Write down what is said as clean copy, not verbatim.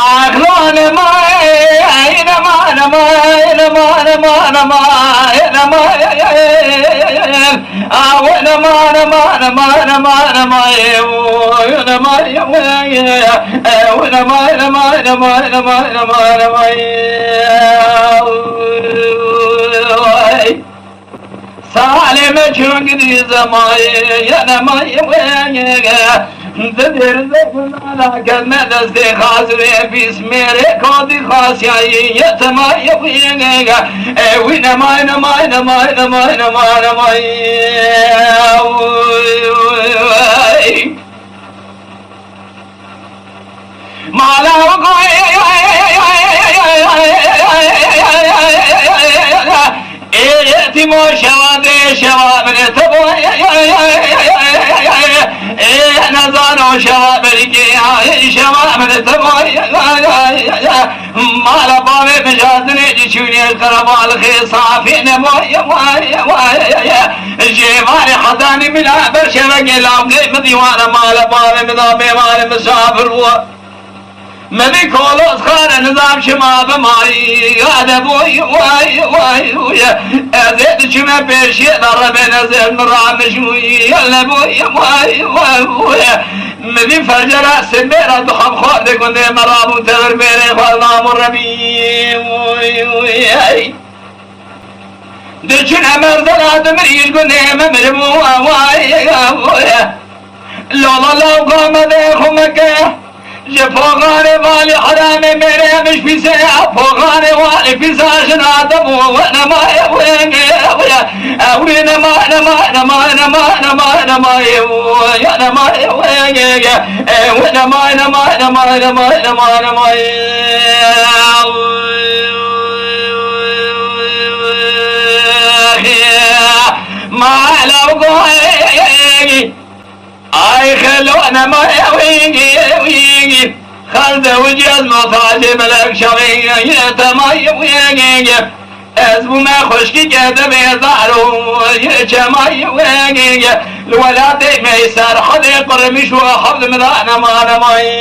عقلان ما إنما نما إنما نما نما إنما ونما نما نما نما نما ونما ونما نما نما نما نما نما سالم چونگی زمای یا نمای دیر زبان کلمه دست خاصه بیس میره کادی خاصی یتمای وینگا وی نمای نمای نمای نمای نمای نمای مالا تیمو شواده شواب نتبو نزانو شواب رجی شواب نتبو مالا باوی بجازنه جچونی قربال خیصافی نمو جیوان حضانی ملا برشوه گلام قیم دیوان مالا باوی مدام ایمان مسافر هوا مبي كولوس خان نظام شما بماي هذا بوي واي واي ويا زيد شما بيرشي ضرب نزل مرامش يلا بوي واي واي ويا مبي فرجرا سميرا دخم خود كنت مرام تغر بيري خلنا مربي وي وي دشنا مرضنا دمريش كنت ممرمو واي ويا لولا لو قام ديخمك فوقاني والي حرامي ميري مش في ساعة فوقاني والي في ساشنا دمو وانا ما وين وين ما نما نما نما نما نما يا نما وين وانا ما نما نما نما نما نما ما لو قوي اي خلونا ما ويجي خلد وجه المطاجم ملك شغيه يتماي ويجي ازبو ما خشكي كده بيزارو يجماي ويجي الولاد ما يسار حد يقرمش وحفظ مدانا ما نماي